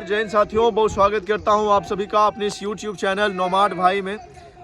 जय हिंद साथियों, बहुत स्वागत करता हूं आप सभी का अपने इस YouTube चैनल नोमाड भाई में।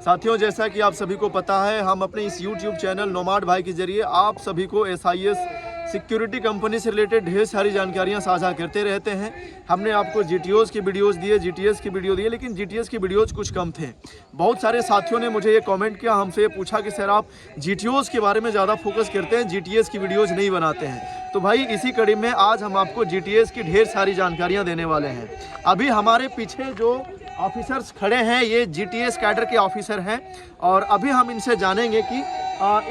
साथियों, जैसा कि आप सभी को पता है, हम अपने इस YouTube चैनल नोमाड भाई के जरिए आप सभी को SIS सिक्योरिटी कंपनी से रिलेटेड ढेर सारी जानकारियां साझा करते रहते हैं। हमने आपको GTOs की वीडियोस दिए, GTS की वीडियो दिए, लेकिन GTS की वीडियोस कुछ कम थे। बहुत सारे साथियों ने मुझे ये कमेंट किया, हमसे ये पूछा कि सर आप GTOs के बारे में ज़्यादा फोकस करते हैं, GTS की वीडियोज़ नहीं बनाते हैं। तो भाई इसी कड़ी में आज हम आपको GTS की ढेर सारी जानकारियाँ देने वाले हैं। अभी हमारे पीछे जो ऑफिसर्स खड़े हैं ये GTS कैडर के ऑफिसर हैं और अभी हम इनसे जानेंगे कि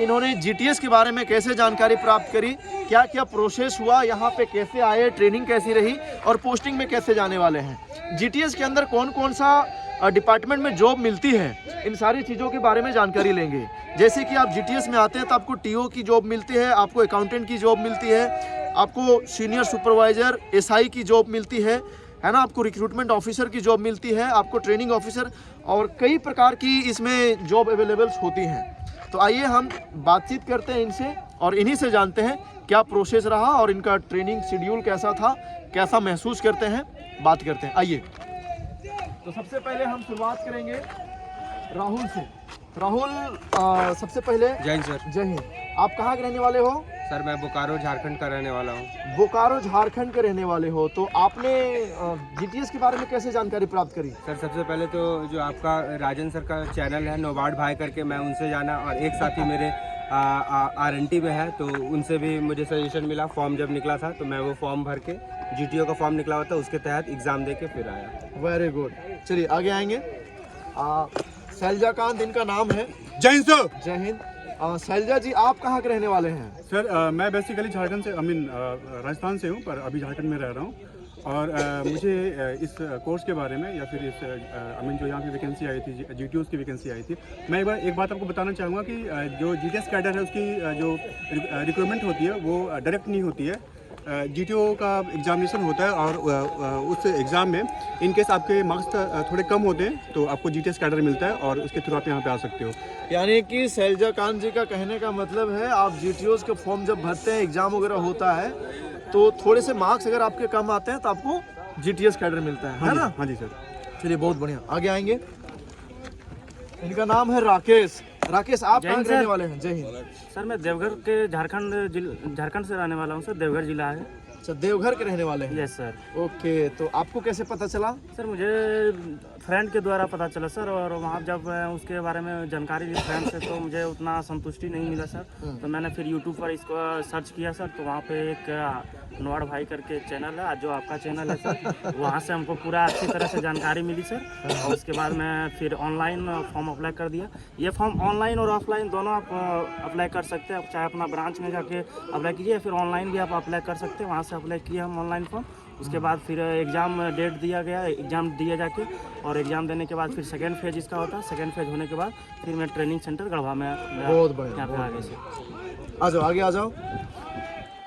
इन्होंने GTS के बारे में कैसे जानकारी प्राप्त करी, क्या क्या प्रोसेस हुआ, यहाँ पे कैसे आए, ट्रेनिंग कैसी रही और पोस्टिंग में कैसे जाने वाले हैं। GTS के अंदर कौन कौन सा डिपार्टमेंट में जॉब मिलती है, इन सारी चीज़ों के बारे में जानकारी लेंगे। जैसे कि आप GTS में आते हैं तो आपको TO की जॉब मिलती है, आपको अकाउंटेंट की जॉब मिलती है, आपको सीनियर सुपरवाइज़र SI की जॉब मिलती है ना, आपको रिक्रूटमेंट ऑफिसर की जॉब मिलती है, आपको ट्रेनिंग ऑफिसर और कई प्रकार की इसमें जॉब अवेलेबल्स होती हैं। तो आइए हम बातचीत करते हैं इनसे और इन्हीं से जानते हैं क्या प्रोसेस रहा और इनका ट्रेनिंग शेड्यूल कैसा था, कैसा महसूस करते हैं, बात करते हैं। आइए, तो सबसे पहले हम शुरुआत करेंगे राहुल से। राहुल, सबसे पहले जय हिंद सर। जय हिंद। आप कहाँ के रहने वाले हो? सर मैं बोकारो झारखंड का रहने वाला हूँ। बोकारो झारखंड के रहने वाले हो, तो आपने GTS के बारे में कैसे जानकारी प्राप्त करी? सर सबसे पहले तो जो आपका राजन सर का चैनल है नोमाड भाई करके, मैं उनसे जाना और एक साथी मेरे RNT में है तो उनसे भी मुझे सजेशन मिला। फॉर्म जब निकला था तो मैं वो फॉर्म भर के, GTO का फॉर्म निकला हुआ था उसके तहत एग्ज़ाम दे के फिर आया। Very good. चलिए आगे आएंगे। शैलजाकांत इनका नाम है। जय हिंद सर। जय हिंद। शैलजा जी, आप कहाँ के रहने वाले हैं? सर मैं बेसिकली झारखंड से राजस्थान से हूँ, पर अभी झारखंड में रह रहा हूँ। और मुझे इस कोर्स के बारे में या फिर इस जो यहाँ की वैकेंसी आई थी, GTOs की वैकेंसी आई थी, मैं एक बात आपको बताना चाहूँगा कि जो GTS कैडर है उसकी जो रिक्रूटमेंट होती है वो डायरेक्ट नहीं होती है। GTO का एग्जामिनेशन होता है और उस एग्ज़ाम में इन केस आपके मार्क्स थोड़े कम होते हैं तो आपको GTS कैडर मिलता है और उसके थ्रू आप यहाँ पे आ सकते हो। यानी कि शैलजाकांत जी का कहने का मतलब है, आप GTOs के फॉर्म जब भरते हैं, एग्जाम वगैरह होता है, तो थोड़े से मार्क्स अगर आपके कम आते हैं तो आपको GTS कैडर मिलता है ना? हाँ जी सर। चलिए बहुत बढ़िया, आगे आएंगे। इनका नाम है राकेश। राकेश, आप कहाँ के रहने वाले हैं? जय हिंद। सर मैं देवघर के झारखंड से रहने वाला हूँ सर। देवघर जिला है। अच्छा, देवघर के रहने वाले हैं? Yes sir. ओके, तो आपको कैसे पता चला? सर मुझे फ्रेंड के द्वारा पता चला सर, और वहाँ जब उसके बारे में जानकारी ली फ्रेंड से तो मुझे उतना संतुष्टि नहीं मिला सर। तो मैंने फिर यूट्यूब पर इसको सर्च किया सर, तो वहाँ पे एक नोमाड भाई करके चैनल है, जो आपका चैनल है सर, वहाँ से हमको पूरा अच्छी तरह से जानकारी मिली सर। और उसके बाद मैं फिर ऑनलाइन फॉर्म अप्लाई कर दिया। ये फॉर्म ऑनलाइन और ऑफलाइन दोनों आप अप्लाई कर सकते हैं, चाहे अपना ब्रांच में जाके अप्लाई कीजिए, फिर ऑनलाइन भी आप अप्लाई कर सकते हैं। वहाँ से अप्लाई किया हम ऑनलाइन फॉर्म। उसके बाद फिर एग्ज़ाम डेट दिया गया, एग्ज़ाम दिया जाके, और एग्ज़ाम देने के बाद फिर सेकेंड फेज इसका होता है। सेकेंड फेज होने के बाद फिर मैं ट्रेनिंग सेंटर गढ़वा में बहुत बढ़िया, यहाँ पे आगे से आ जाओ, आगे आ जाओ।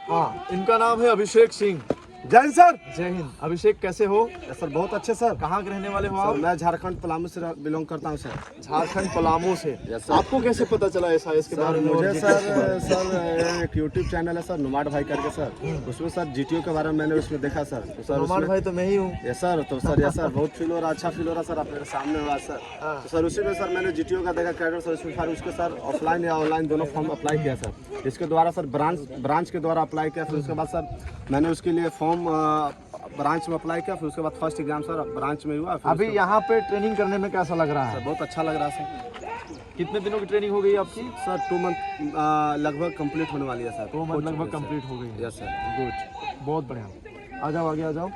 हाँ, इनका नाम है अभिषेक सिंह। जय हिंद सर। जय हिंद। अभिषेक, कैसे हो? सर बहुत अच्छे सर। कहाँ के रहने वाले हो आप? मैं झारखंड पलामू से बिलोंग करता हूँ सर। झारखंड पलामू से। आपको कैसे पता चला SIS के बारे में? मुझे सर एक यूट्यूब चैनल है सर नोमाड भाई करके सर, उसमें सर GTO के बारे में मैंने उसमें देखा सर। तो सर नोमाड भाई तो मैं ही हूँ। Yes sir. तो सर यस सर, बहुत फील हो रहा, अच्छा फील हो रहा सर, आपके सामने हुआ सर। तो सर उसी में सर मैंने GTO का देखा कैडर सर, उसमें सर उसके सर ऑफलाइन या ऑनलाइन दोनों फॉर्म अप्लाई किया सर। इसके द्वारा सर ब्रांच के द्वारा अप्लाई किया। फिर उसके बाद सर मैंने उसके लिए फॉर्म ब्रांच में अप्लाई किया। फिर उसके बाद फर्स्ट एग्जाम सर ब्रांच में हुआ। अभी यहाँ पे ट्रेनिंग करने में कैसा लग रहा है? सर बहुत अच्छा लग रहा है सर। कितने दिनों की ट्रेनिंग हो गई आपकी? सर 2 मंथ लगभग कंप्लीट होने वाली है सर। 2 मंथ लगभग कंप्लीट हो गई है। Yes sir. गुड, बहुत बढ़िया। आ जाओ, आगे आ जाओ।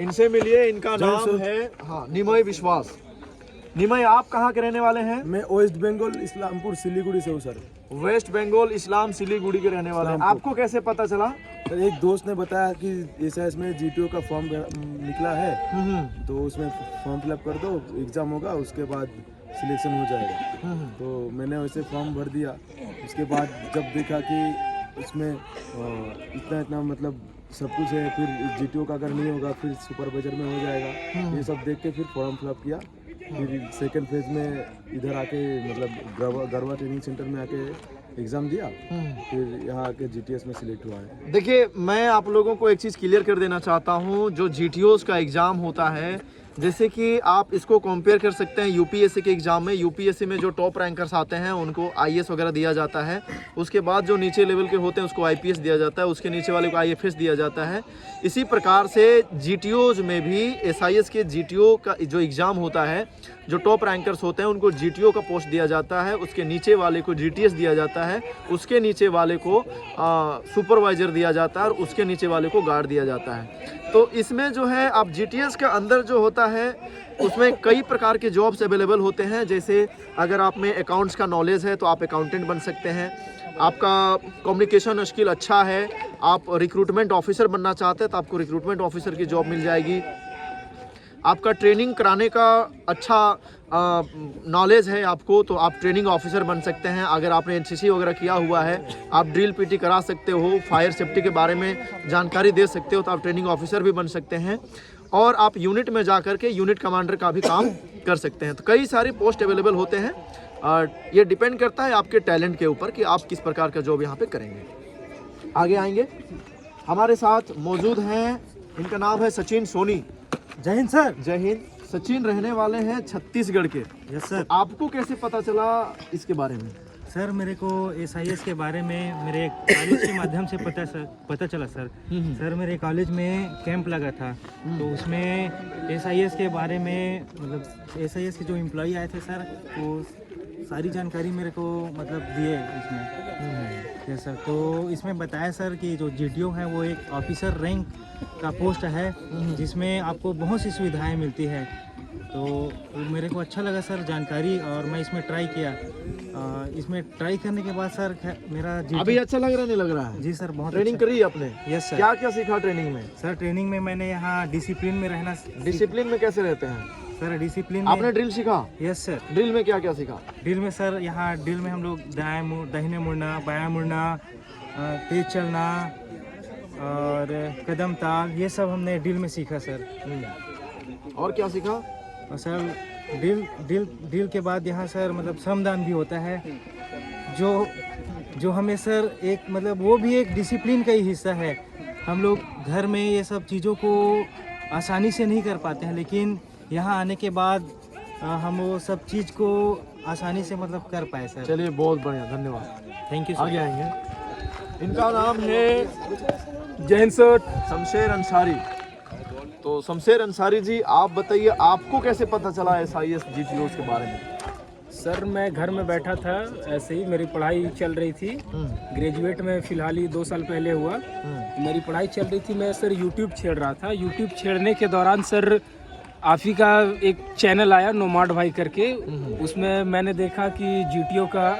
इनसे मिलिए। इनका नाम है निमय विश्वास। निमय, आप कहाँ के रहने वाले हैं? मैं वेस्ट बंगाल इस्लामपुर सिलीगुड़ी से हूँ सर। वेस्ट बंगाल इस्लाम सिलीगुड़ी के रहने वाले हैं। आपको कैसे पता चला? सर एक दोस्त ने बताया कि SIS में GTO का फॉर्म निकला है, तो उसमें फॉर्म फिलअप कर दो, एग्ज़ाम होगा, उसके बाद सिलेक्शन हो जाएगा। तो मैंने वैसे फॉर्म भर दिया। उसके बाद जब देखा कि उसमें इतना मतलब सब कुछ है, फिर GTO का अगर नहीं होगा फिर सुपरवाइजर में हो जाएगा, ये सब देख के फिर फॉर्म फिलअप किया। फिर सेकंड फेज में इधर आके मतलब गरवा ट्रेनिंग सेंटर में आके एग्ज़ाम दिया, फिर यहाँ आके GTS में सिलेक्ट हुआ है। देखिए, मैं आप लोगों को एक चीज़ क्लियर कर देना चाहता हूँ। जो GTOs का एग्ज़ाम होता है, जैसे कि आप इसको कंपेयर कर सकते हैं यूपीएससी के एग्ज़ाम में। यूपीएससी में जो टॉप रैंकर्स आते हैं उनको आईएएस वगैरह दिया जाता है, उसके बाद जो नीचे लेवल के होते हैं उसको आईपीएस दिया जाता है, उसके नीचे वाले को आईएफएस दिया जाता है। इसी प्रकार से GTOs में भी एसआईएस के GTO का जो एग्ज़ाम होता है, जो टॉप रैंकर्स होते हैं उनको GTO का पोस्ट दिया जाता है, उसके नीचे वाले को GTS दिया जाता है, उसके नीचे वाले को सुपरवाइज़र दिया जाता है और उसके नीचे वाले को गार्ड दिया जाता है। तो इसमें जो है आप GTS के अंदर जो होता है उसमें कई प्रकार के जॉब्स अवेलेबल होते हैं। जैसे अगर आप में अकाउंट्स का नॉलेज है तो आप अकाउंटेंट बन सकते हैं, आपका कम्युनिकेशन स्किल अच्छा है, आप रिक्रूटमेंट ऑफिसर बनना चाहते हैं तो आपको रिक्रूटमेंट ऑफिसर की जॉब मिल जाएगी। आपका ट्रेनिंग कराने का अच्छा नॉलेज है आपको तो आप ट्रेनिंग ऑफिसर बन सकते हैं। अगर आपने एनसीसी वगैरह किया हुआ है, आप ड्रिल पीटी करा सकते हो, फायर सेफ्टी के बारे में जानकारी दे सकते हो तो आप ट्रेनिंग ऑफिसर भी बन सकते हैं। और आप यूनिट में जा कर के यूनिट कमांडर का भी काम कर सकते हैं। तो कई सारे पोस्ट अवेलेबल होते हैं और ये डिपेंड करता है आपके टैलेंट के ऊपर कि आप किस प्रकार का जॉब यहाँ पे करेंगे। आगे आएंगे, हमारे साथ मौजूद हैं, इनका नाम है सचिन सोनी। जय हिंद सर। जय हिंद। सचिन रहने वाले हैं छत्तीसगढ़ के। Yes sir. आपको कैसे पता चला इसके बारे में? सर मेरे को एसआईएस के बारे में मेरे कॉलेज के माध्यम से पता चला सर। सर मेरे कॉलेज में कैंप लगा था तो उसमें एसआईएस के बारे में, मतलब एसआईएस के जो एम्प्लॉई आए थे सर, वो सारी जानकारी मेरे को मतलब दिए इसमें। Yes sir. तो इसमें बताया सर कि जो GTO है वो एक ऑफिसर रैंक का पोस्ट है जिसमें आपको बहुत सी सुविधाएं मिलती है। तो मेरे को अच्छा लगा सर जानकारी और मैं इसमें ट्राई किया। इसमें ट्राई करने के बाद सर मेरा अभी अच्छा लग रहा नहीं लग रहा है? जी सर, बहुत ट्रेनिंग अच्छा। करी है आपने? Yes sir. क्या क्या सीखा ट्रेनिंग में? सर ट्रेनिंग में मैंने यहाँ डिसिप्लिन में रहना। डिसिप्लिन में कैसे रहते हैं सर? डिसिप्लिन में आपने ड्रिल सीखा? Yes sir. ड्रिल में क्या क्या सीखा? ड्रिल में सर, यहाँ ड्रिल में हम लोग दाहिने मुड़ना, बायां मुड़ना, तेज चलना और कदम ताल, ये सब हमने ड्रिल में सीखा सर। और क्या सीखा? और सर ड्रिल के बाद यहाँ सर मतलब श्रमदान भी होता है जो हमें सर एक मतलब वो भी एक डिसिप्लिन का ही हिस्सा है। हम लोग घर में ये सब चीज़ों को आसानी से नहीं कर पाते हैं, लेकिन यहाँ आने के बाद हम वो सब चीज़ को आसानी से मतलब कर पाए सर। चलिए, बहुत बढ़िया, धन्यवाद। Thank you. आगे आएंगे, इनका नाम है जैन सर। शमशेर अंसारी। तो शमशेर अंसारी जी, आप बताइए आपको कैसे पता चला एसआईएस GTOs के बारे में? सर मैं घर में बैठा था, ऐसे ही मेरी पढ़ाई चल रही थी। ग्रेजुएट में फिलहाल ही 2 साल पहले हुआ। मेरी पढ़ाई चल रही थी, मैं सर यूट्यूब छेड़ रहा था। यूट्यूब छेड़ने के दौरान सर आप ही का एक चैनल आया नोमाड भाई करके, उसमें मैंने देखा कि GTO का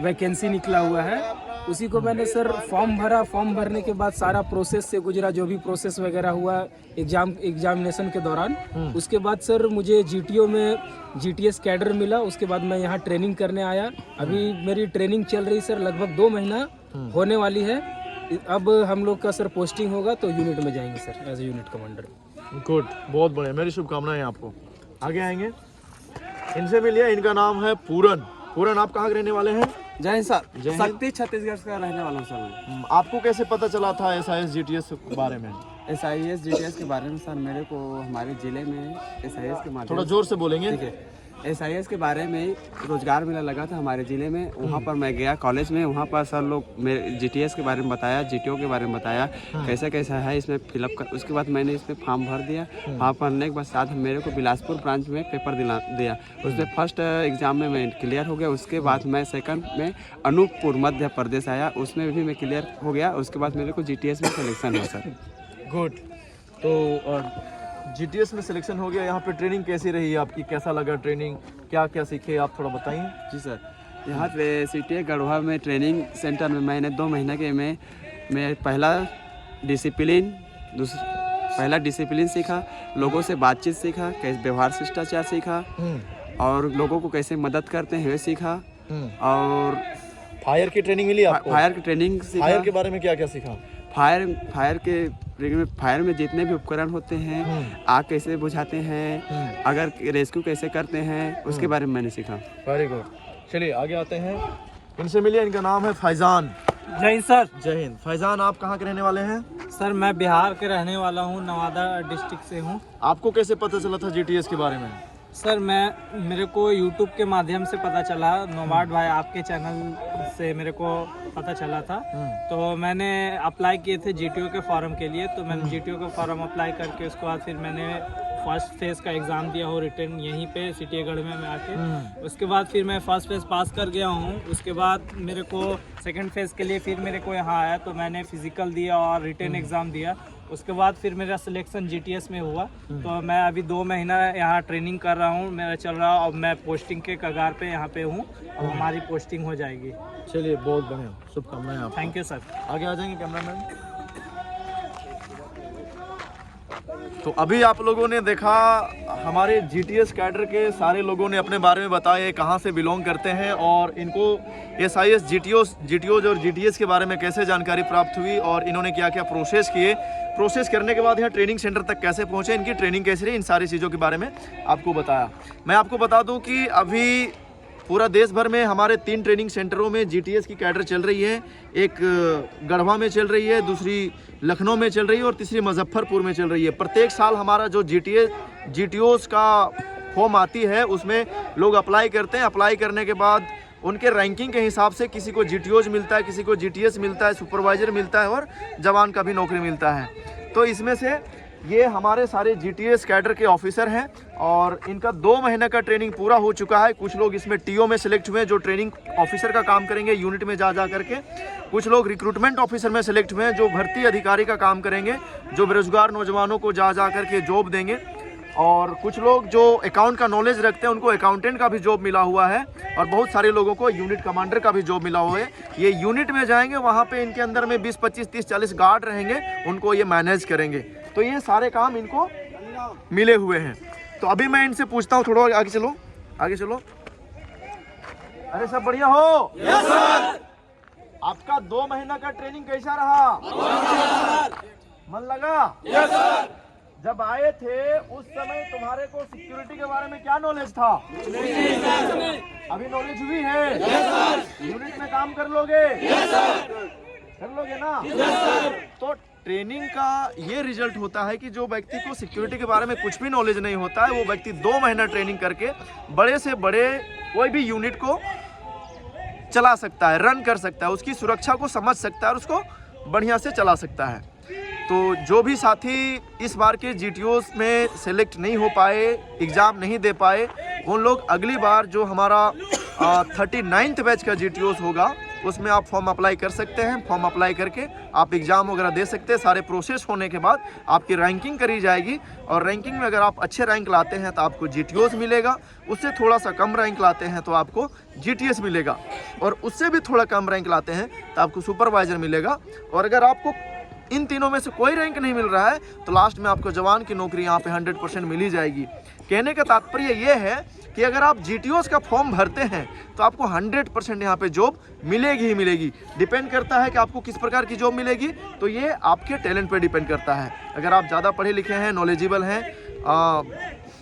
वैकेंसी निकला हुआ है। उसी को मैंने सर फॉर्म भरा। फॉर्म भरने के बाद सारा प्रोसेस से गुजरा, जो भी प्रोसेस वगैरह हुआ एग्जामिनेशन के दौरान। उसके बाद सर मुझे GTO में GTS कैडर मिला। उसके बाद मैं यहाँ ट्रेनिंग करने आया। अभी मेरी ट्रेनिंग चल रही सर, लगभग 2 महीना होने वाली है। अब हम लोग का सर पोस्टिंग होगा तो यूनिट में जाएंगे sir, as a unit commander. Good, बहुत बढ़िया, मेरी शुभकामनाएं आपको। आगे आएंगे, इनसे मिलिए, इनका नाम है पूरन। पूरन, आप कहाँ के रहने वाले हैं? जय हिंद सर। जय हिंद। शक्ति छत्तीसगढ़ का रहने वाला हूँ सर मैं। आपको कैसे पता चला था एसआईएस GTS के बारे में? SIS GTS के बारे में सर मेरे को हमारे ज़िले में SIS के माध्यम थोड़ा जोर से बोलेंगे। ठीक है। SIS के बारे में रोजगार मेला लगा था हमारे ज़िले में, वहाँ पर मैं गया कॉलेज में। वहाँ पर सर लोग मेरे GTS के बारे में बताया, GTO के बारे में बताया, कैसा कैसा है इसमें फिलअप कर। उसके बाद मैंने इसमें फॉर्म भर दिया। फॉर्म भरने के बाद साथ मेरे को बिलासपुर ब्रांच में पेपर दिया। उसमें फर्स्ट एग्ज़ाम में मैं क्लियर हो गया। उसके बाद मैं सेकंड में अनूपपुर मध्य प्रदेश आया, उसमें भी मैं क्लियर हो गया। उसके बाद मेरे को GTS में सिलेक्शन हुआ सर। गुड। तो GTS में सिलेक्शन हो गया। यहाँ पे ट्रेनिंग कैसी रही आपकी? कैसा लगा ट्रेनिंग? क्या क्या सीखे आप, थोड़ा बताइए। जी सर, यहाँ पे CTA गढ़वा में ट्रेनिंग सेंटर में मैंने 2 महीने के में पहला डिसिप्लिन सीखा, लोगों से बातचीत सीखा, कैसे व्यवहार शिष्टाचार सीखा और लोगों को कैसे मदद करते हैं सीखा। और फायर की ट्रेनिंग मिली आपको? फायर की ट्रेनिंग सीखा। फायर के बारे में क्या क्या सीखा? फायर में जितने भी उपकरण होते हैं, आग कैसे बुझाते हैं, अगर रेस्क्यू कैसे करते हैं, उसके बारे में मैंने सीखा। Very good. चलिए आगे आते हैं। इनसे मिलिए। इनका नाम है फैजान। जय हिंद सर। जय हिंद। फैजान, आप कहाँ के रहने वाले हैं? सर मैं बिहार के रहने वाला हूँ, नवादा डिस्ट्रिक्ट से हूँ। आपको कैसे पता चला था जीटीएस के बारे में? सर मेरे को यूट्यूब के माध्यम से पता चला, नोमाड भाई आपके चैनल से मेरे को पता चला था। तो मैंने अप्लाई किए थे जीटीओ के फॉर्म के लिए, तो मैंने जीटीओ का फॉर्म अप्लाई करके उसके बाद फिर मैंने फर्स्ट फेज़ का एग्ज़ाम दिया हो रिटर्न यहीं पे सिटीगढ़ में मैं आके। उसके बाद फिर मैं फर्स्ट फेज़ पास कर गया हूँ। उसके बाद मेरे को सेकंड फेज़ के लिए फिर मेरे को यहाँ आया, तो मैंने फिज़िकल दिया और रिटर्न एग्ज़ाम दिया। उसके बाद फिर मेरा सिलेक्शन जीटीएस में हुआ। तो मैं अभी 2 महीना यहाँ ट्रेनिंग कर रहा हूँ, मेरा चल रहा, और मैं पोस्टिंग के कगार पे यहाँ पे हूँ। अब हमारी पोस्टिंग हो जाएगी। चलिए, बहुत बढ़िया, शुभकामनाएं आपको। Thank you sir. आगे आ जाएंगे कैमरामैन। तो अभी आप लोगों ने देखा, हमारे जीटीएस कैडर के सारे लोगों ने अपने बारे में बताया, कहाँ से बिलोंग करते हैं और इनको एसआईएस जीटीओज और जीटीएस के बारे में कैसे जानकारी प्राप्त हुई और इन्होंने क्या क्या प्रोसेस किए, प्रोसेस करने के बाद यहाँ ट्रेनिंग सेंटर तक कैसे पहुँचे, इनकी ट्रेनिंग कैसी रही, इन सारी चीज़ों के बारे में आपको बताया। मैं आपको बता दूँ कि अभी पूरा देश भर में हमारे 3 ट्रेनिंग सेंटरों में जीटीएस की कैडर चल रही है। एक गढ़वा में चल रही है, दूसरी लखनऊ में चल रही है और तीसरी मुजफ्फरपुर में चल रही है। प्रत्येक साल हमारा जो जीटीओस का फॉर्म आती है उसमें लोग अप्लाई करते हैं। अप्लाई करने के बाद उनके रैंकिंग के हिसाब से किसी को जीटीओज मिलता है, किसी को जीटीएस मिलता है, सुपरवाइजर मिलता है और जवान का भी नौकरी मिलता है। तो इसमें से ये हमारे सारे जीटीएस कैडर के ऑफिसर हैं और इनका 2 महीने का ट्रेनिंग पूरा हो चुका है। कुछ लोग इसमें टीओ में सिलेक्ट हुए जो ट्रेनिंग ऑफिसर का काम करेंगे यूनिट में जा करके। कुछ लोग रिक्रूटमेंट ऑफिसर में सिलेक्ट हुए जो भर्ती अधिकारी का काम करेंगे, जो बेरोजगार नौजवानों को जा करके जॉब देंगे। और कुछ लोग जो अकाउंट का नॉलेज रखते हैं उनको अकाउंटेंट का भी जॉब मिला हुआ है और बहुत सारे लोगों को यूनिट कमांडर का भी जॉब मिला हुआ है। ये यूनिट में जाएंगे, वहाँ पे इनके अंदर में 20, 25, 30, 40 गार्ड रहेंगे, उनको ये मैनेज करेंगे। तो ये सारे काम इनको मिले हुए हैं। तो अभी मैं इनसे पूछता हूँ, थोड़ा आगे चलो, आगे चलो। अरे सब बढ़िया हो? Yes sir. आपका 2 महीना का ट्रेनिंग कैसा रहा? मन लगा? Yes sir. जब आए थे उस समय तुम्हारे को सिक्योरिटी के बारे में क्या नॉलेज था? अभी नॉलेज हुई है? Yes sir. यूनिट में काम कर लोगे? Yes sir. कर लोगे ना? Yes sir. तो ट्रेनिंग का ये रिजल्ट होता है कि जो व्यक्ति को सिक्योरिटी के बारे में कुछ भी नॉलेज नहीं होता है, वो व्यक्ति 2 महीना ट्रेनिंग करके बड़े से बड़े कोई भी यूनिट को चला सकता है, रन कर सकता है, उसकी सुरक्षा को समझ सकता है और उसको बढ़िया से चला सकता है। तो जो भी साथी इस बार के जीटीओस में सेलेक्ट नहीं हो पाए, एग्ज़ाम नहीं दे पाए, उन लोग अगली बार जो हमारा 39th बैच का जीटीओस होगा उसमें आप फॉर्म अप्लाई कर सकते हैं। फॉर्म अप्लाई करके आप एग्ज़ाम वगैरह दे सकते हैं। सारे प्रोसेस होने के बाद आपकी रैंकिंग करी जाएगी और रैंकिंग में अगर आप अच्छे रैंक लाते हैं तो आपको जीटीओस मिलेगा। उससे थोड़ा सा कम रैंक लाते हैं तो आपको जीटीएस मिलेगा और उससे भी थोड़ा कम रैंक लाते हैं तो आपको सुपरवाइज़र मिलेगा। और अगर आपको इन तीनों में से कोई रैंक नहीं मिल रहा है तो लास्ट में आपको जवान की नौकरी यहाँ पे 100% मिल ही जाएगी। कहने का तात्पर्य ये है कि अगर आप जीटीओस का फॉर्म भरते हैं तो आपको 100% यहाँ पे जॉब मिलेगी ही मिलेगी। डिपेंड करता है कि आपको किस प्रकार की जॉब मिलेगी, तो ये आपके टैलेंट पे डिपेंड करता है। अगर आप ज़्यादा पढ़े लिखे हैं, नॉलेजेबल हैं,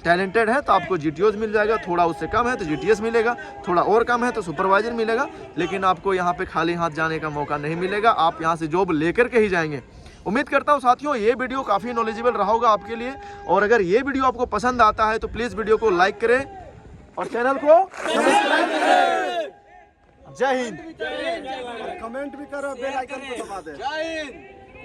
टैलेंटेड है तो आपको जीटीओस मिल जाएगा। थोड़ा उससे कम है तो जीटीएस मिलेगा, थोड़ा और कम है तो सुपरवाइजर मिलेगा। लेकिन आपको यहाँ पे खाली हाथ जाने का मौका नहीं मिलेगा, आप यहाँ से जॉब लेकर के ही जाएंगे। उम्मीद करता हूँ साथियों ये वीडियो काफ़ी नॉलेजेबल रहा होगा आपके लिए। और अगर ये वीडियो आपको पसंद आता है तो प्लीज़ वीडियो को लाइक करें और चैनल को सब्सक्राइब करें। जय हिंद। कमेंट भी करो, बेल आइकन को दबा दे। जय हिंद।